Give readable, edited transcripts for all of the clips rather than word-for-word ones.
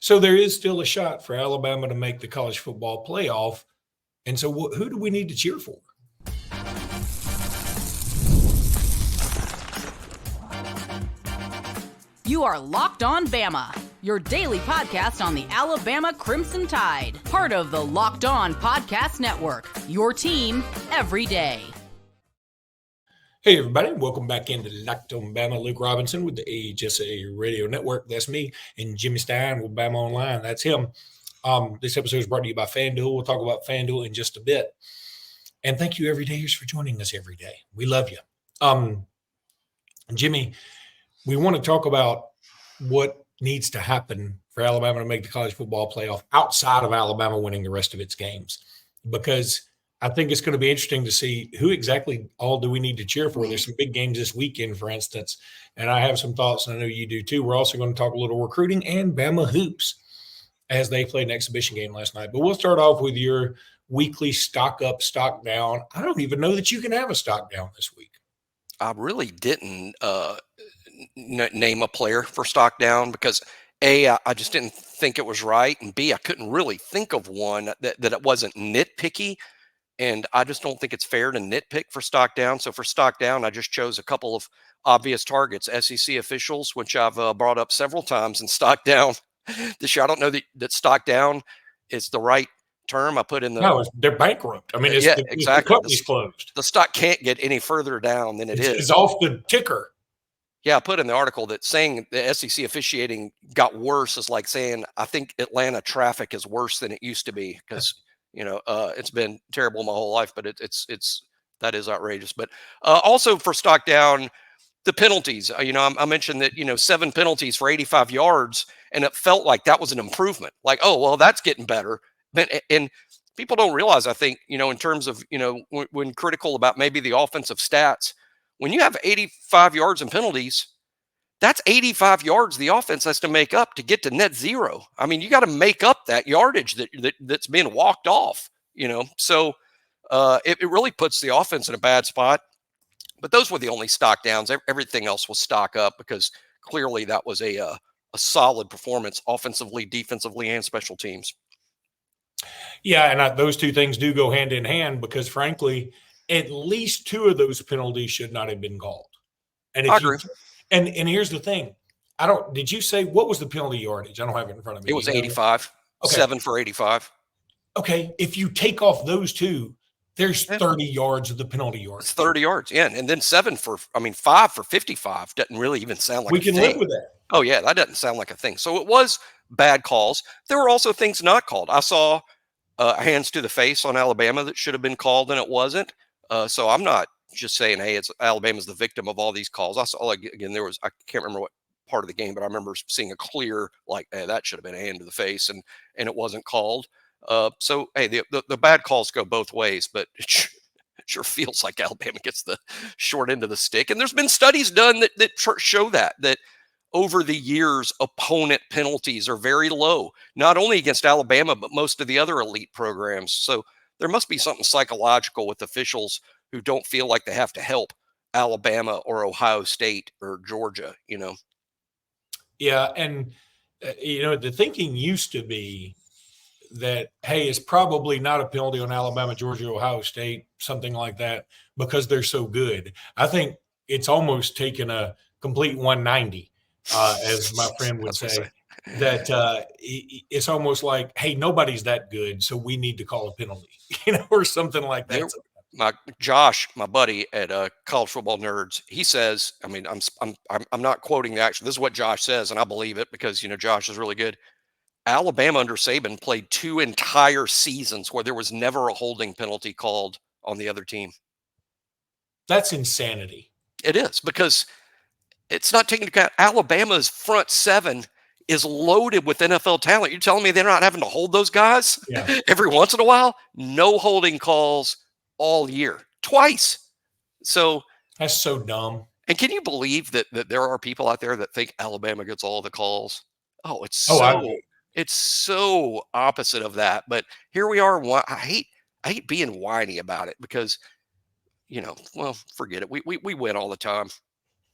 So there is still a shot for Alabama to make the college football playoff. And so who do we need to cheer for? You are Locked On Bama, your daily podcast on the Alabama Crimson Tide. Part of the Locked On Podcast Network, your team every day. Hey, everybody. Welcome back into Locked On Bama. Luke Robinson with the AHSA Radio Network. That's me. And Jimmy Stein with Bama Online. That's him. This episode is brought to you by FanDuel. We'll talk about FanDuel in just a bit. And thank you, everydayers, for joining us every day. We love you. Jimmy, we want to talk about what needs to happen for Alabama to make the college football playoff outside of Alabama winning the rest of its games, because I think it's going to be interesting to see who exactly all do we need to cheer for. There's some big games this weekend, for instance, and I have some thoughts, and I know you do too. We're also going to talk a little recruiting and Bama hoops as they played an exhibition game last night. But we'll start off with your weekly stock up, stock down. I don't even know that you can have a stock down this week. I really didn't name a player for stock down because A, I just didn't think it was right, and B, I couldn't really think of one that it wasn't nitpicky, and I just don't think it's fair to nitpick for stock down. So for stock down, I just chose a couple of obvious targets: SEC officials, which I've brought up several times, and stock down this year. I don't know that stock down is the right term. I put in the no, they're bankrupt. I mean, exactly. The company's closed. The stock can't get any further down than It's off the ticker. Yeah, I put in the article that saying the SEC officiating got worse is like saying I think Atlanta traffic is worse than it used to be, because it's been terrible my whole life, but it's that is outrageous. But also for stock down, the penalties. I mentioned that 7 penalties for 85 yards, and it felt like that was an improvement. Like, oh well, that's getting better. And people don't realize, I think, in terms of when critical about maybe the offensive stats. When you have 85 yards in penalties, that's 85 yards the offense has to make up to get to net zero. I mean, you got to make up that yardage that's being walked off, So it really puts the offense in a bad spot. But those were the only stock downs. Everything else was stock up, because clearly that was a solid performance offensively, defensively, and special teams. Yeah, and those two things do go hand in hand, because, frankly, at least 2 of those penalties should not have been called. And I agree. And here's the thing. Did you say what was the penalty yardage? I don't have it in front of me. It was 85. Okay. 7 for 85. Okay. If you take off those 2, there's 30 yards of the penalty yardage. It's 30 yards, yeah. And then 5 for 55 doesn't really even sound like we can live with that. Oh, yeah, that doesn't sound like a thing. So it was bad calls. There were also things not called. I saw hands to the face on Alabama that should have been called, and it wasn't. So I'm not just saying, hey, it's Alabama's the victim of all these calls. I saw, again, I can't remember what part of the game, but I remember seeing a clear, hey, that should have been a hand to the face, and it wasn't called. So, hey, the bad calls go both ways, but it sure feels like Alabama gets the short end of the stick. And there's been studies done that show that over the years, opponent penalties are very low, not only against Alabama, but most of the other elite programs. So there must be something psychological with officials who don't feel like they have to help Alabama or Ohio State or Georgia, Yeah, and, the thinking used to be that, hey, it's probably not a penalty on Alabama, Georgia, Ohio State, something like that, because they're so good. I think it's almost taken a complete 190, as my friend would say. That it's almost like, hey, nobody's that good, so we need to call a penalty, or something like that. Josh, my buddy at College Football Nerds, he says, I mean, I'm not quoting the action. This is what Josh says, and I believe it because Josh is really good. Alabama under Saban played 2 entire seasons where there was never a holding penalty called on the other team. That's insanity. It is, because it's not taking into account Alabama's front 7 is loaded with NFL talent. You're telling me they're not having to hold those guys every once in a while? No holding calls all year, twice. So that's so dumb. And can you believe that there are people out there that think Alabama gets all the calls? Oh, it's so opposite of that. But here we are. I hate being whiny about it, because, well, forget it. We win all the time.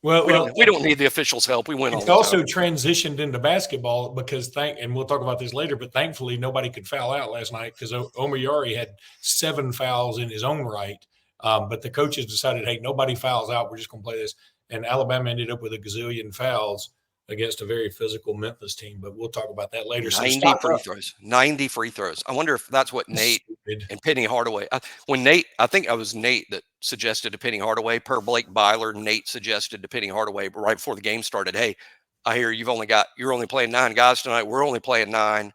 We don't need the officials' help. We win all it's the also time. transitioned into basketball because and we'll talk about this later, but thankfully nobody could foul out last night because Omari had 7 fouls in his own right. But the coaches decided, hey, nobody fouls out. We're just going to play this. And Alabama ended up with a gazillion fouls against a very physical Memphis team. But we'll talk about that later. 90 free throws. 90 free throws. I wonder if that's what Nate and Penny Hardaway. I think it was Nate that suggested to Penny Hardaway, per Blake Byler. Nate suggested to Penny Hardaway right before the game started, hey, I hear you're only playing 9 guys tonight. We're only playing 9.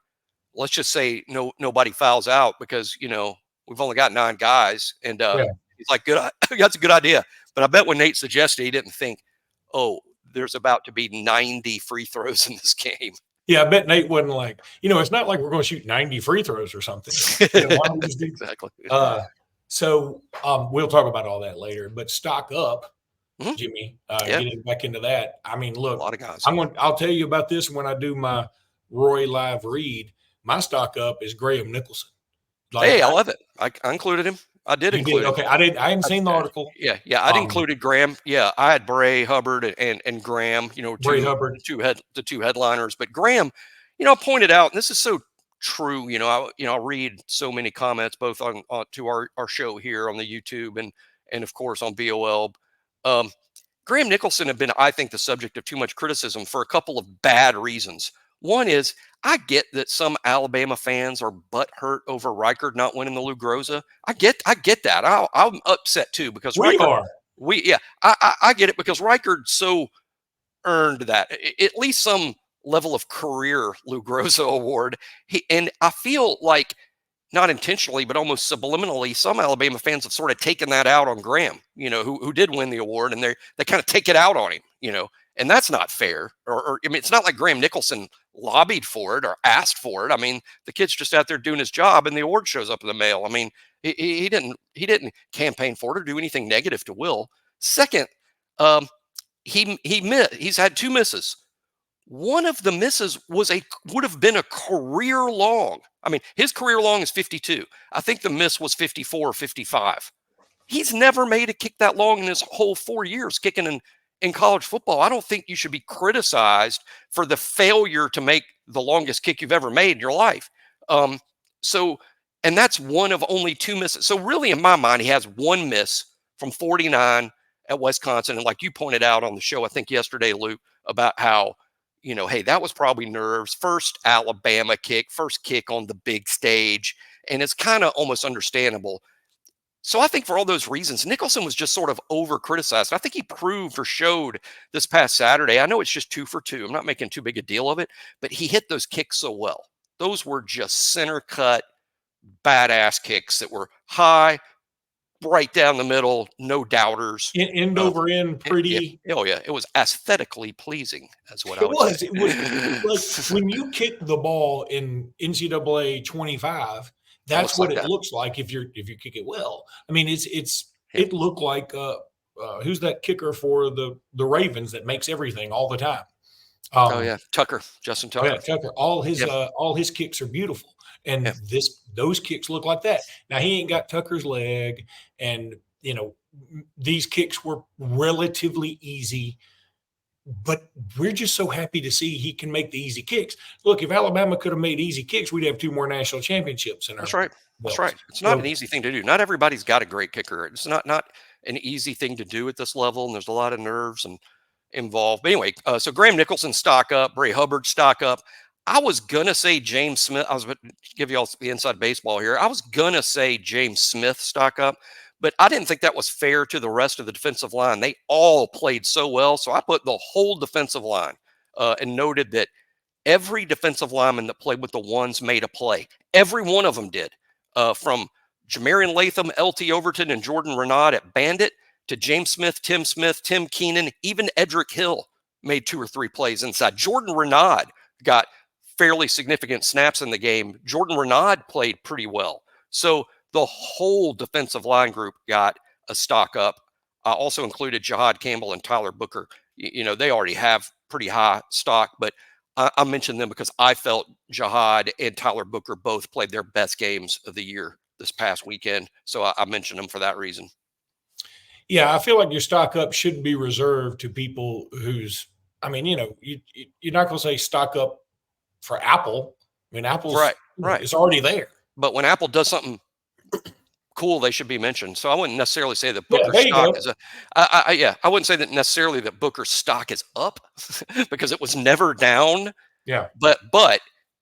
Let's just say nobody fouls out because we've only got 9 guys. And he's like, good, that's a good idea. But I bet when Nate suggested, he didn't think, oh, there's about to be 90 free throws in this game. Yeah, I bet Nate wasn't like, it's not like we're going to shoot 90 free throws or something. Exactly. So we'll talk about all that later. But stock up, Jimmy, getting back into that. I mean, look, a lot of guys. I'll tell you about this when I do my Roy live read. My stock up is Graham Nicholson. I love it. I included him. I did include him. Okay, I hadn't seen the article. Yeah, I'd included Graham. Yeah, I had Bray, Hubbard, and Graham. Hubbard, the 2 headliners. But Graham, pointed out, and this is so true. I read so many comments both on to our show here on the YouTube and of course on BOL. Graham Nicholson had been, I think, the subject of too much criticism for a couple of bad reasons. One is, I get that some Alabama fans are butthurt over Reichard not winning the Lou Groza. I get that. I'm upset too because I get it because Reichard so earned that, at least some level of career Lou Groza award. And I feel like, not intentionally, but almost subliminally, some Alabama fans have sort of taken that out on Graham, who did win the award, and they kind of take it out on him, and that's not fair. Or I mean, it's not like Graham Nicholson lobbied for it or asked for it. I mean, the kid's just out there doing his job, and the award shows up in the mail. I mean, he didn't campaign for it or do anything negative to Will. Second, he's had 2 misses. One of the misses would have been a career long. I mean, his career long is 52. I think the miss was 54 or 55. He's never made a kick that long in his whole 4 years kicking in college football. I don't think you should be criticized for the failure to make the longest kick you've ever made in your life. And that's one of only 2 misses. So really, in my mind, he has 1 miss from 49 at Wisconsin. And like you pointed out on the show, I think yesterday, Luke, about how, hey, that was probably nerves. First Alabama kick, first kick on the big stage. And it's kind of almost understandable. So I think for all those reasons, Nicholson was just sort of over criticized. I think he proved or showed this past Saturday. I know it's just 2 for 2. I'm not making too big a deal of it, but he hit those kicks so well. Those were just center cut, badass kicks that were high, right down the middle, no doubters. End over end, pretty. It was aesthetically pleasing, as what I would say. It was like when you kick the ball in NCAA 25, that's what it looks like if you kick it well. I mean, it looked like who's that kicker for the Ravens that makes everything all the time? Tucker, Justin Tucker. Yeah, Tucker. All his kicks are beautiful. And those kicks look like that. Now, he ain't got Tucker's leg, and these kicks were relatively easy, but we're just so happy to see he can make the easy kicks. Look, if Alabama could have made easy kicks, we'd have 2 more national championships in our That's right. That's right. It's not an easy thing to do. Not everybody's got a great kicker. It's not an easy thing to do at this level, and there's a lot of nerves and involved. But anyway, so Graham Nicholson stock up, Bray Hubbard stock up. I was going to say James Smith. I was going to give you all the inside baseball here. I was going to say James Smith stock up, but I didn't think that was fair to the rest of the defensive line. They all played so well. So I put the whole defensive line and noted that every defensive lineman that played with the ones made a play. Every one of them did. From Jamarian Latham, LT Overton, and Jordan Renaud at Bandit to James Smith, Tim Keenan, even Edric Hill made 2 or 3 plays inside. Jordan Renaud got fairly significant snaps in the game. Jordan Renaud played pretty well. So the whole defensive line group got a stock up. I also included Jahad Campbell and Tyler Booker. They already have pretty high stock, but I mentioned them because I felt Jahad and Tyler Booker both played their best games of the year this past weekend. So I mentioned them for that reason. Yeah, I feel like your stock up should be reserved to people who's, I mean, you're not going to say stock up for Apple. I mean, Apple's, Right, right. it's already there. But when Apple does something cool, they should be mentioned. So I wouldn't necessarily say that Yeah, Booker's there you stock go. is I wouldn't say that necessarily that Booker's stock is up because it was never down. Yeah. But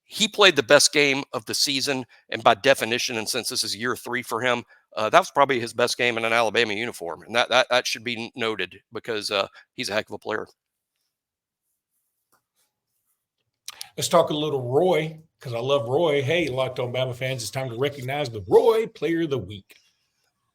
he played the best game of the season, and by definition, and since this is year 3 for him, that was probably his best game in an Alabama uniform, and that should be noted because he's a heck of a player. Let's talk a little Roy, because I love Roy. Hey, Locked On Bama fans, it's time to recognize the Roy Player of the Week.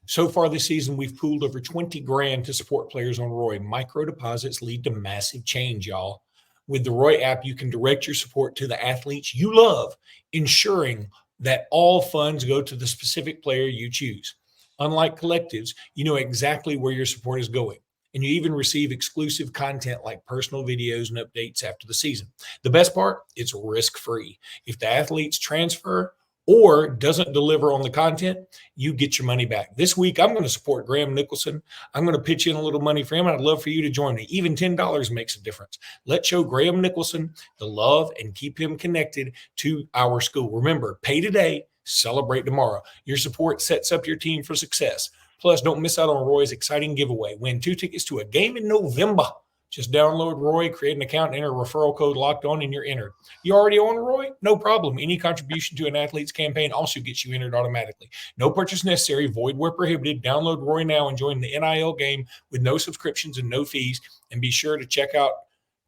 So far this season, we've pooled over 20 grand to support players on Roy. Micro deposits lead to massive change, y'all. With the Roy app, you can direct your support to the athletes you love, ensuring that all funds go to the specific player you choose. Unlike collectives, you know exactly where your support is going, and you even receive exclusive content like personal videos and updates after the season. The best part, it's risk-free. If the athletes transfer or doesn't deliver on the content, you get your money back. This week, I'm going to support Graham Nicholson. I'm going to pitch in a little money for him. I'd love for you to join me. Even $10 makes a difference. Let's show Graham Nicholson the love and keep him connected to our school. Remember, pay today, celebrate tomorrow. Your support sets up your team for success. Plus, don't miss out on Roy's exciting giveaway. Win 2 tickets to a game in November. Just download Roy, create an account, and enter referral code Locked On, and you're entered. You already on Roy? No problem. Any contribution to an athlete's campaign also gets you entered automatically. No purchase necessary. Void where prohibited. Download Roy now and join the NIL game with no subscriptions and no fees. And be sure to check out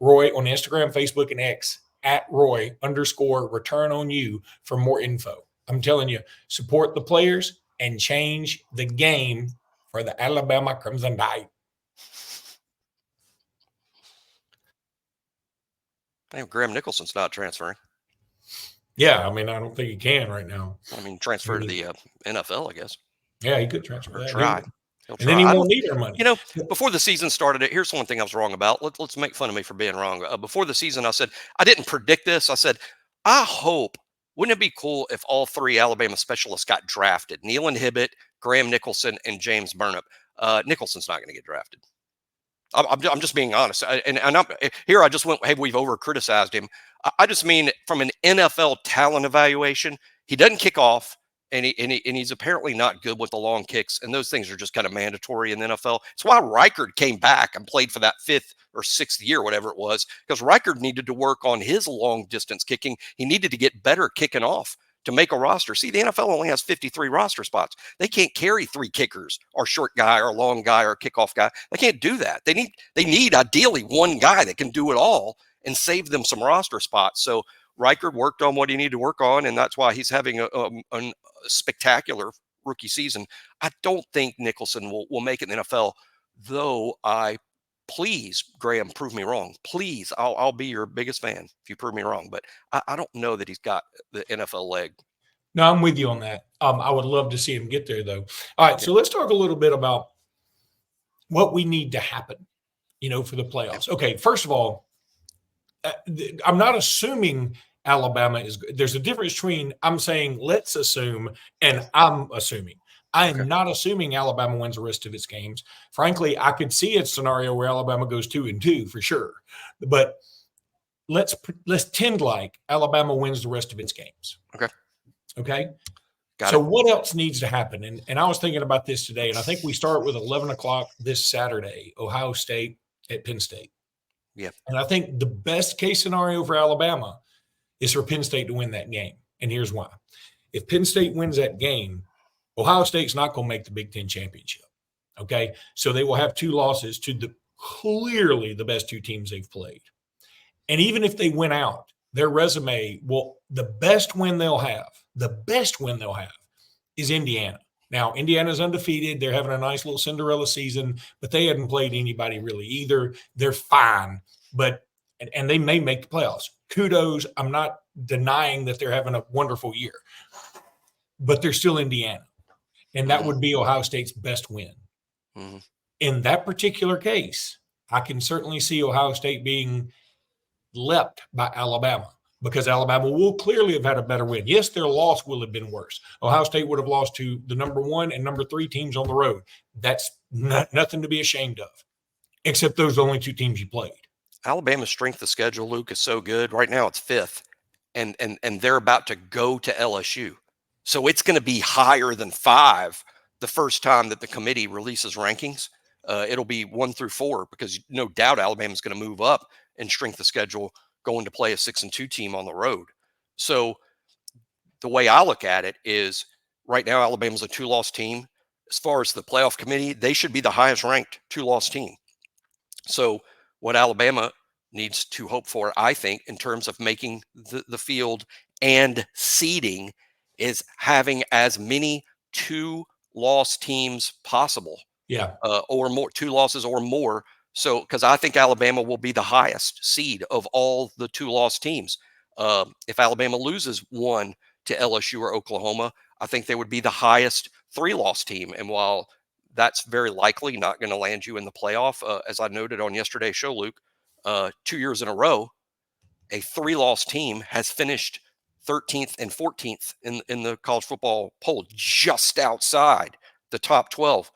Roy on Instagram, Facebook, and X at Roy_return on you for more info. I'm telling you, support the players and change the game for the Alabama Crimson Tide. Graham Nicholson's not transferring. Yeah, I mean, I don't think he can right now. I mean, transfer to the NFL, I guess. Yeah, he could transfer Or that. try. And then he won't need our money. Before the season started, here's one thing I was wrong about. Let's make fun of me for being wrong. Before the season, I said, I didn't predict this. I said, I hope, wouldn't it be cool if all 3 Alabama specialists got drafted? Neil Hibbett, Graham Nicholson, and James Burnip. Nicholson's not going to get drafted. I'm just being honest. Here I just went, hey, we've over-criticized him. I just mean from an NFL talent evaluation, he doesn't kick off, and he's apparently not good with the long kicks, and those things are just kind of mandatory in the NFL. It's why Reichard came back and played for that 5th or 6th year, whatever it was, because Reichard needed to work on his long-distance kicking. He needed to get better kicking off to make a roster. See, the NFL only has 53 roster spots. They can't carry 3 kickers or short guy or long guy or kickoff guy. They can't do that. They need ideally 1 guy that can do it all and save them some roster spots. So Reichard worked on what he needed to work on, and that's why he's having a spectacular rookie season. I don't think Nicholson will make it in the NFL, though. Please, Graham, prove me wrong. Please, I'll be your biggest fan if you prove me wrong. But I don't know that he's got the NFL leg. No, I'm with you on that. I would love to see him get there, though. All right, so let's talk a little bit about what we need to happen, for the playoffs. Okay, first of all, I'm not assuming Alabama is good. There's a difference between I'm saying let's assume and I'm assuming. I am not assuming Alabama wins the rest of its games. Frankly, I could see a scenario where Alabama goes 2-2 for sure. But let's tend like Alabama wins the rest of its games. Okay. Got so it. What else needs to happen? And I was thinking about this today, and I think we start with 11 o'clock this Saturday, Ohio State at Penn State. Yeah. And I think the best case scenario for Alabama is for Penn State to win that game. And here's why. If Penn State wins that game, Ohio State's not going to make the Big Ten championship. Okay. So they will have 2 losses to clearly the best 2 teams they've played. And even if they win out, their resume the best win they'll have is Indiana. Now, Indiana's undefeated. They're having a nice little Cinderella season, but they hadn't played anybody really either. They're fine, and they may make the playoffs. Kudos. I'm not denying that they're having a wonderful year, but they're still Indiana. And that would be Ohio State's best win. Mm-hmm. In that particular case, I can certainly see Ohio State being leapt by Alabama. because Alabama will clearly have had a better win. Yes, their loss will have been worse. Ohio State would have lost to the number 1 and number 3 teams on the road. That's nothing to be ashamed of, except those are the only 2 teams you played. Alabama's strength of schedule, Luke, is so good. Right now it's 5th, and they're about to go to LSU. So it's going to be higher than 5 the first time that the committee releases rankings. It'll be 1 through 4, because no doubt Alabama's going to move up in strength of schedule going to play a 6-2 team on the road. So the way I look at it is, right now Alabama's a 2-loss team. As far as the playoff committee, they should be the highest ranked 2-loss team. So what Alabama needs to hope for, I think, in terms of making the field and seeding, is having as many 2-loss teams possible. Yeah. Or more, 2 losses or more. So, because I think Alabama will be the highest seed of all the 2-loss teams. If Alabama loses 1 to LSU or Oklahoma, I think they would be the highest 3-loss team. And while that's very likely not going to land you in the playoff, as I noted on yesterday's show, Luke, 2 years in a row, a 3-loss team has finished 13th and 14th in the college football poll, just outside the top 12.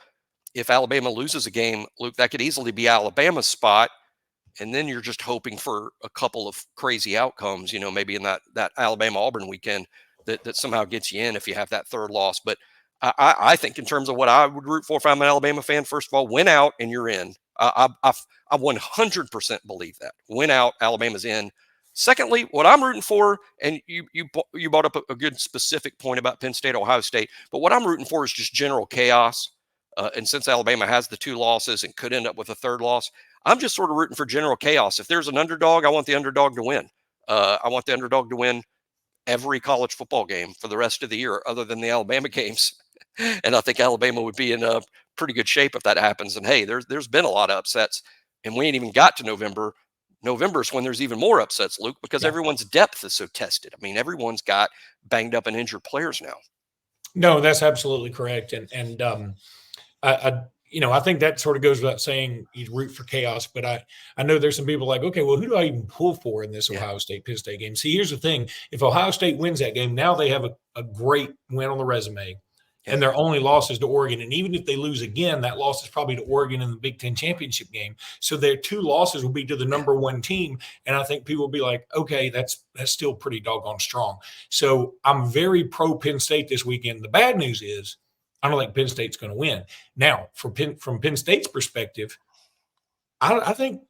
If Alabama loses a game, Luke, that could easily be Alabama's spot. And then you're just hoping for a couple of crazy outcomes, maybe in that Alabama-Auburn weekend that somehow gets you in if you have that 3rd loss. But I think in terms of what I would root for if I'm an Alabama fan, first of all, win out and you're in. I 100% believe that. Win out, Alabama's in. Secondly, what I'm rooting for, and you brought up a good specific point about Penn State, Ohio State, but what I'm rooting for is just general chaos. And since Alabama has the 2 losses and could end up with a 3rd loss, I'm just sort of rooting for general chaos. If there's an underdog, I want the underdog to win. I want the underdog to win every college football game for the rest of the year, other than the Alabama games. And I think Alabama would be in a pretty good shape if that happens. And hey, there's been a lot of upsets, and we ain't even got to November. November's when there's even more upsets, Luke, because everyone's depth is so tested. I mean, everyone's got banged up and injured players now. No, that's absolutely correct. And I think that sort of goes without saying you root for chaos, but I know there's some people like, okay, well, who do I even pull for in this Ohio State Penn State game? See, here's the thing. If Ohio State wins that game, now they have a great win on the resume, and their only loss is to Oregon. And even if they lose again, that loss is probably to Oregon in the Big Ten championship game. So their 2 losses will be to the number 1 team. And I think people will be like, okay, that's still pretty doggone strong. So I'm very pro Penn State this weekend. The bad news is, I don't think Penn State's going to win. Now, from Penn State's perspective, I think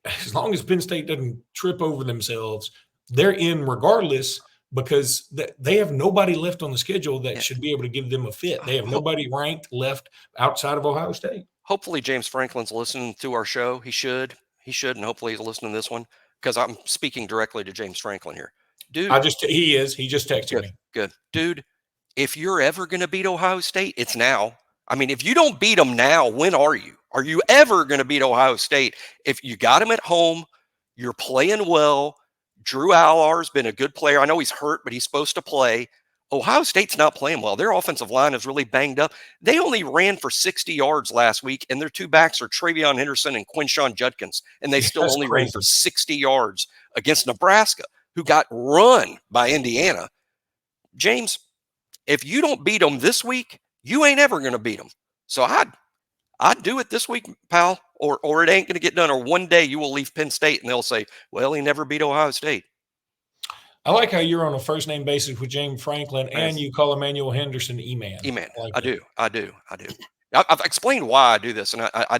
as long as Penn State doesn't trip over themselves, they're in regardless, because they have nobody left on the schedule that should be able to give them a fit. They have nobody ranked left outside of Ohio State. Hopefully James Franklin's listening to our show. He should, and hopefully he's listening to this one, because I'm speaking directly to James Franklin here. Dude. He just texted me. Good. Dude, if you're ever going to beat Ohio State, it's now. I mean, if you don't beat them now, when are you? Are you ever going to beat Ohio State? If you got them at home, you're playing well. Drew Allar's been a good player. I know he's hurt, but he's supposed to play. Ohio State's not playing well. Their offensive line is really banged up. They only ran for 60 yards last week, and their 2 backs are Travion Henderson and Quinshawn Judkins, and they still only ran for 60 yards against Nebraska, who got run by Indiana. James, if you don't beat them this week, you ain't ever going to beat them. So I'd do it this week, pal, or it ain't going to get done. Or one day you will leave Penn State and they'll say, well, he never beat Ohio State. I like how you're on a first name basis with James Franklin, and you call Emmanuel Henderson E-Man. E-Man. I do. I've explained why I do this, and I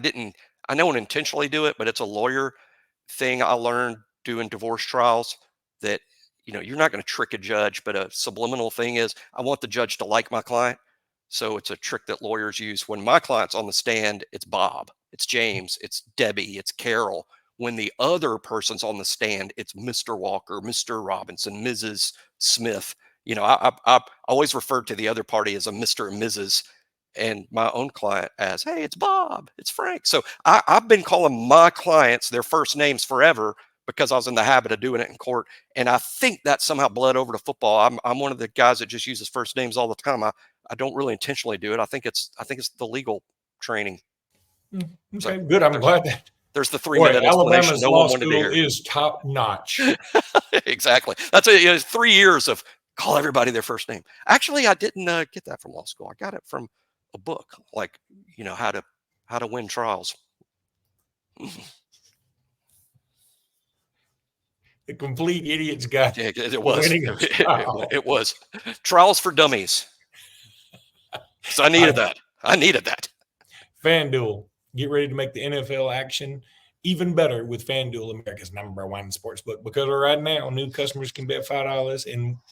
don't intentionally do it, but it's a lawyer thing I learned doing divorce trials, that you're not going to trick a judge, but a subliminal thing is, I want the judge to like my client. So it's a trick that lawyers use. When my client's on the stand, it's Bob, it's James, it's Debbie, it's Carol. When the other person's on the stand, it's Mr. Walker, Mr. Robinson, Mrs. Smith. I always refer to the other party as a Mr. and Mrs. and my own client as, hey, it's Bob, it's Frank. So I've been calling my clients their first names forever, because I was in the habit of doing it in court. And I think that somehow bled over to football. I'm one of the guys that just uses first names all the time. I don't really intentionally do it. I think it's the legal training. Okay, so, good. I'm glad that There's the 3 Boy, minute explanation Alabama's no law one wanted to school hear. is top notch. Exactly. That's 3 years of call everybody their first name. Actually, I didn't get that from law school. I got it from a book, like how to win trials. The complete idiot's guide. Yeah, it was. Winning a trial. It was trials for dummies. So I needed that. I needed that. FanDuel, get ready to make the NFL action even better with FanDuel, America's #1 sportsbook. Because right now, new customers can bet $5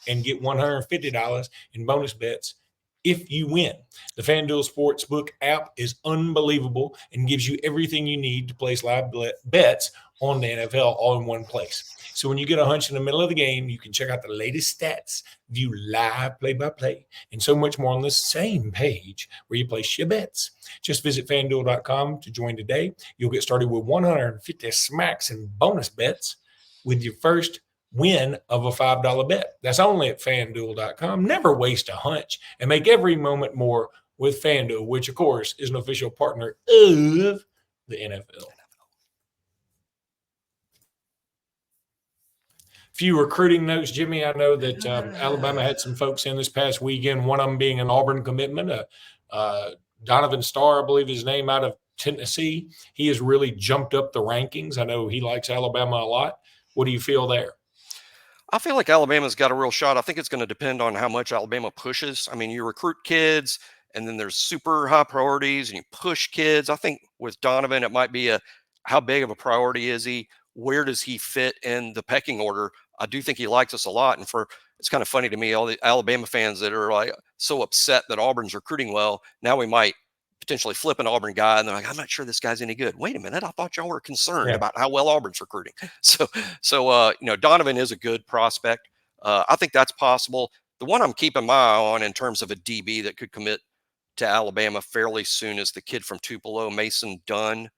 and get $150 in bonus bets if you win. The FanDuel Sportsbook app is unbelievable and gives you everything you need to place live bets on the NFL all in one place. So when you get a hunch in the middle of the game, you can check out the latest stats, view live play-by-play, and so much more on the same page where you place your bets. Just visit FanDuel.com to join today. You'll get started with 150 smacks and bonus bets with your first win of a $5 bet. That's only at FanDuel.com. Never waste a hunch and make every moment more with FanDuel, which, of course, is an official partner of the NFL. Few recruiting notes, Jimmy. I know that Alabama had some folks in this past weekend, one of them being an Auburn commitment, Donovan Starr, I believe his name, out of Tennessee. He has really jumped up the rankings. I know he likes Alabama a lot. What do you feel there? I feel like Alabama's got a real shot. I think it's going to depend on how much Alabama pushes. I mean, you recruit kids, and then there's super high priorities, and you push kids. I think with Donovan, it might be how big of a priority is he? Where does he fit in the pecking order? I do think he likes us a lot. And it's kind of funny to me, all the Alabama fans that are like so upset that Auburn's recruiting well, now we might potentially flip an Auburn guy, and they're like, I'm not sure this guy's any good. Wait a minute, I thought y'all were concerned about how well Auburn's recruiting. So Donovan is a good prospect. I think that's possible. The one I'm keeping my eye on in terms of a DB that could commit to Alabama fairly soon is the kid from Tupelo, Mason Dunn,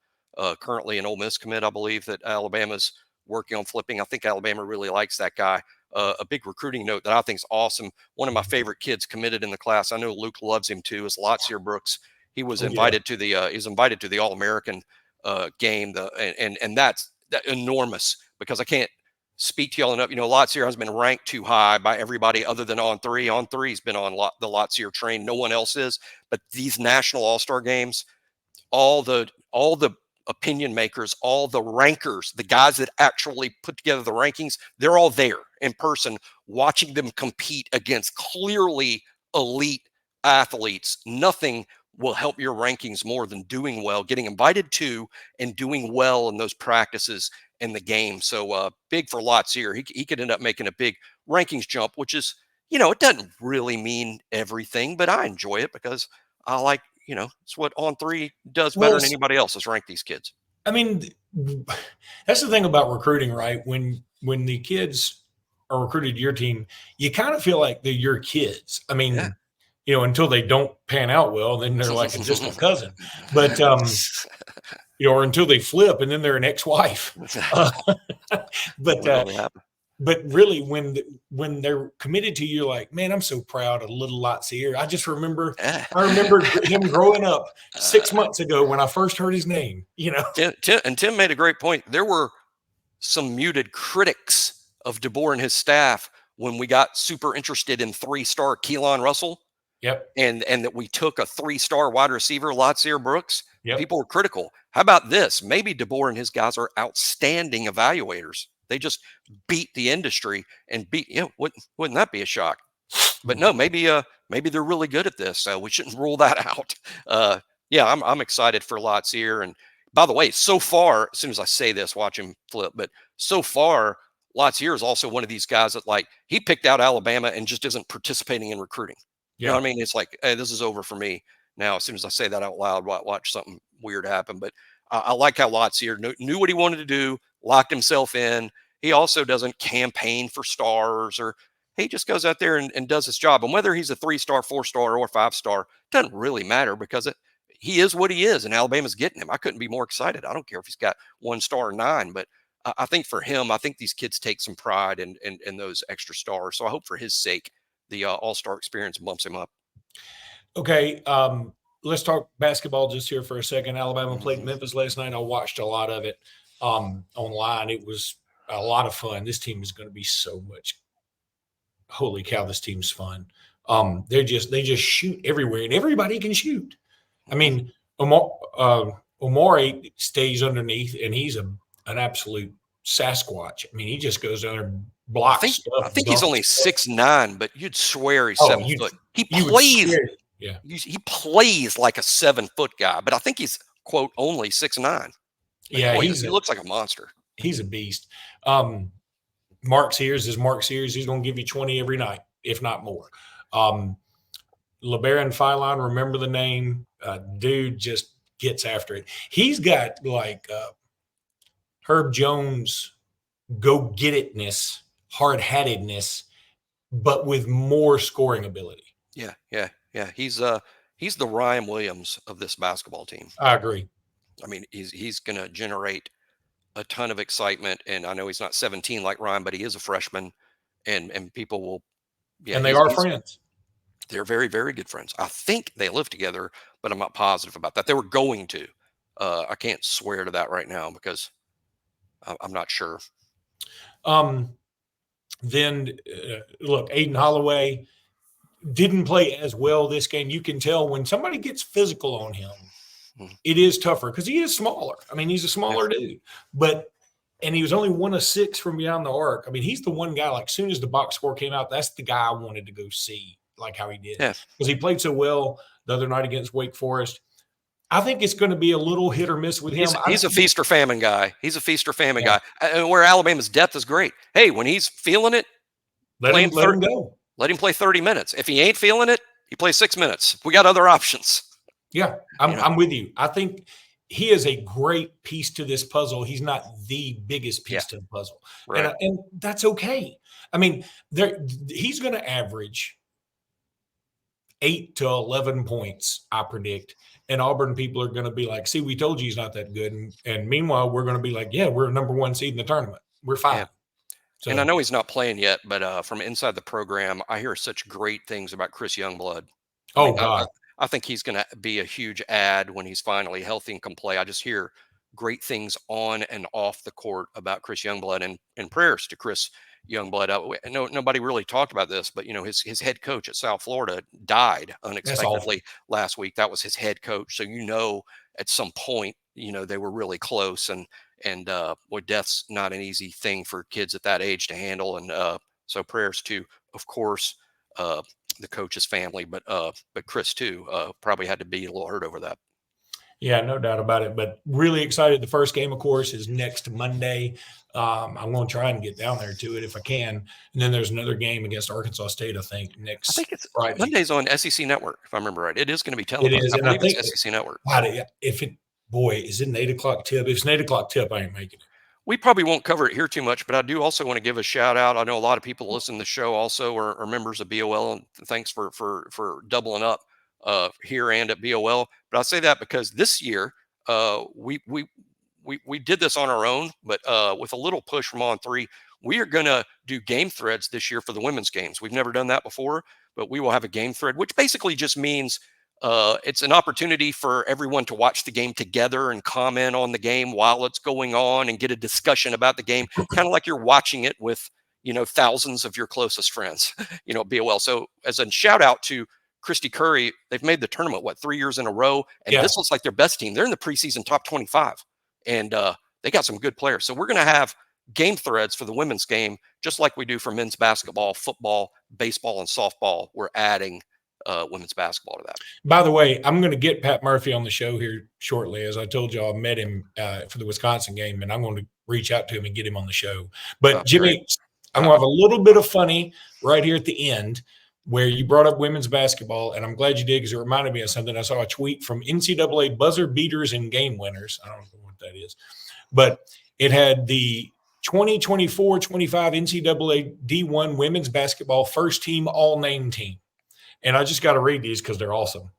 currently an Ole Miss commit, I believe, that Alabama's working on flipping. I think Alabama really likes that guy. A big recruiting note that I think is awesome. One of my favorite kids committed in the class, I know Luke loves him too, is Lotzeir Brooks. He was invited to the All-American game, and that's enormous, because I can't speak to y'all enough. Lotzeir has been ranked too high by everybody other than On 3. On 3's been on the Lotzeir train. No one else is. But these national All-Star games, all the opinion makers, all the rankers, the guys that actually put together the rankings, they're all there in person watching them compete against clearly elite athletes. Nothing will help your rankings more than doing well, getting invited to and doing well in those practices in the game. So big for Lotzeir. He could end up making a big rankings jump, which is, it doesn't really mean everything, but I enjoy it because I like, it's what On 3 does better than anybody else, is rank these kids. I mean, that's the thing about recruiting, right? When the kids are recruited to your team, you kind of feel like they're your kids. I mean, until they don't pan out well, then they're like a distant cousin. But or until they flip, and then they're an ex-wife. But really, when they're committed to you, like, man, I'm so proud of little Lotzeir. I remember him growing up 6 months ago when I first heard his name. Tim made a great point. There were some muted critics of DeBoer and his staff when we got super interested in 3-star Keelan Russell. Yep. And that we took a 3-star wide receiver, Lotzeir Brooks. Yep. People were critical. How about this? Maybe DeBoer and his guys are outstanding evaluators. They just beat the industry and wouldn't that be a shock? But no, maybe they're really good at this. So we shouldn't rule that out. I'm excited for Lotzeir. And by the way, so far, as soon as I say this, watch him flip. But so far, Lotzeir is also one of these guys that he picked out Alabama and just isn't participating in recruiting. You know what I mean? It's like, hey, this is over for me now. As soon as I say that out loud, watch something weird happen. But I like how Lotzeir knew what he wanted to do, locked himself in. He also doesn't campaign for stars, or he just goes out there and does his job. And whether he's a 3-star, 4-star, or 5-star doesn't really matter, because he is what he is, and Alabama's getting him. I couldn't be more excited. I don't care if he's got 1 star or 9, but I think for him, I think these kids take some pride in those extra stars. So I hope for his sake, the All-Star experience bumps him up. Okay. let's talk basketball just here for a second. Alabama played Memphis last night. I watched a lot of it online. It was a lot of fun. This team is going to be so much. Holy cow, this team's fun. They just shoot everywhere, and everybody can shoot. I mean, Omari stays underneath, and he's an absolute Sasquatch. I mean, he just goes down there and blocks stuff. I think he's only 6'9", but you'd swear he's 7 foot. He plays. Yeah, he plays like a 7-foot guy, but I think he's quote only 6'9". Yeah, boy, he looks like a monster. He's a beast. Mark Sears is Mark Sears. He's going to give you 20 every night, if not more. LeBaron Philon, remember the name? Dude just gets after it. He's got like Herb Jones go-get-itness, hard-hattedness, but with more scoring ability. Yeah. He's the Ryan Williams of this basketball team. I agree. I mean, he's going to generate a ton of excitement, and I know he's not 17 like Ryan, but he is a freshman, and people will. Yeah, and they are friends. They're very, very good friends. I think they live together, but I'm not positive about that. They were going to. I can't swear to that right now because I'm not sure. Then look, Aiden Holloway didn't play as well this game. You can tell when somebody gets physical on him, it is tougher because he is smaller. I mean, he's a smaller dude, and he was only 1 of 6 from beyond the arc. I mean, he's the one guy, like, as soon as the box score came out, that's the guy I wanted to go see, like how he did. Because he played so well the other night against Wake Forest. I think it's going to be a little hit or miss with him. He's a feast or famine guy. He's a feast or famine guy. And where Alabama's depth is great. Hey, when he's feeling it, let him go. Let him play 30 minutes. If he ain't feeling it, he plays 6 minutes. We got other options. Yeah, I'm with you. I think he is a great piece to this puzzle. He's not the biggest piece to the puzzle. Right. And that's okay. I mean, he's going to average 8 to 11 points, I predict. And Auburn people are going to be like, see, we told you he's not that good. And meanwhile, we're going to be like, yeah, we're number 1 seed in the tournament. We're fine. Yeah. So, and I know he's not playing yet, but from inside the program, I hear such great things about Chris Youngblood. God. I think he's going to be a huge add when he's finally healthy and can play. I just hear great things on and off the court about Chris Youngblood, and prayers to Chris Youngblood. Nobody really talked about this, but his head coach at South Florida died unexpectedly last week. That was his head coach. So, at some point, they were really close, and boy, death's not an easy thing for kids at that age to handle. And so prayers to, of course, the coach's family, but Chris too probably had to be a little hurt over that. Yeah, no doubt about it. But really excited. The first game, of course, is next Monday. I'm going to try and get down there to it if I can. And then there's another game against Arkansas State, I think it's Friday. Monday's on SEC Network, if I remember right. It is going to be televised. It is. I believe it's SEC Network. Is it an 8:00 tip? If it's an 8:00 tip, I ain't making it. We probably won't cover it here too much, but I do also want to give a shout out. I know a lot of people listen to the show also are members of BOL, and thanks for doubling up here and at BOL. But I say that because this year we did this on our own, but with a little push from On3, we are going to do game threads this year for the women's games. We've never done that before, but we will have a game thread, which basically just means it's an opportunity for everyone to watch the game together and comment on the game while it's going on and get a discussion about the game, kind of like you're watching it with, thousands of your closest friends, BOL. So as a shout out to Christy Curry, they've made the tournament, 3 years in a row. And this looks like their best team. They're in the preseason top 25 and they got some good players. So we're going to have game threads for the women's game, just like we do for men's basketball, football, baseball, and softball. We're adding women's basketball to that. By the way, I'm going to get Pat Murphy on the show here shortly. As I told you, I met him for the Wisconsin game, and I'm going to reach out to him and get him on the show. But Jimmy, I'm going to have a little bit of funny right here at the end where you brought up women's basketball, and I'm glad you did because it reminded me of something. I saw a tweet from NCAA buzzer beaters and game winners. I don't know what that is, but it had the 2024-25 NCAA D1 women's basketball first team all-name team. And I just got to read these because they're awesome.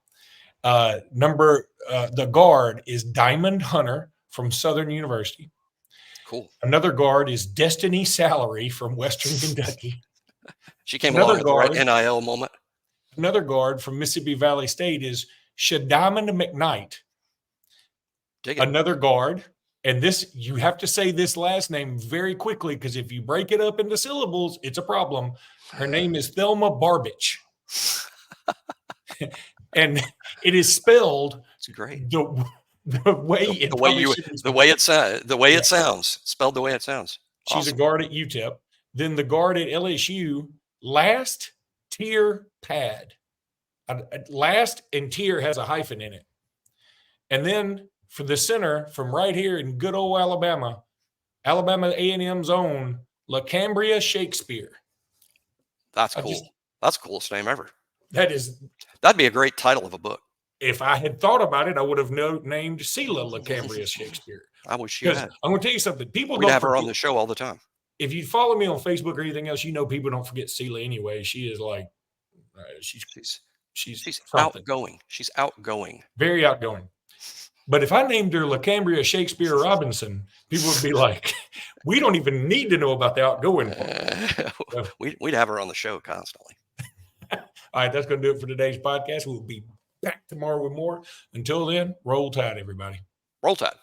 The guard is Diamond Hunter from Southern University. Cool. Another guard is Destiny Salary from Western Kentucky. She came along at the right NIL moment. Another guard from Mississippi Valley State is Shadamon McKnight, another guard. And this, you have to say this last name very quickly because if you break it up into syllables, it's a problem. Her name is Thelma Barbich. And it is spelled It's great. the way it sounds, spelled the way it sounds. She's a guard at UTEP. Then the guard at LSU, last tier pad. Last and tier has a hyphen in it. And then for the center, from right here in good old Alabama A&M's own LaCambria Shakespeare. That's cool. That's the coolest name ever. That'd be a great title of a book. If I had thought about it, I would have named Sela LaCambria Shakespeare. I wish you had. I'm going to tell you something. We'd have her on the show all the time. If you follow me on Facebook or anything else, people don't forget Sela anyway. She is like, she's outgoing. She's outgoing. Very outgoing. But if I named her LaCambria Shakespeare Robinson, people would be like, we don't even need to know about the outgoing part. We'd have her on the show constantly. All right, that's going to do it for today's podcast. We'll be back tomorrow with more. Until then, roll tide, everybody. Roll tide.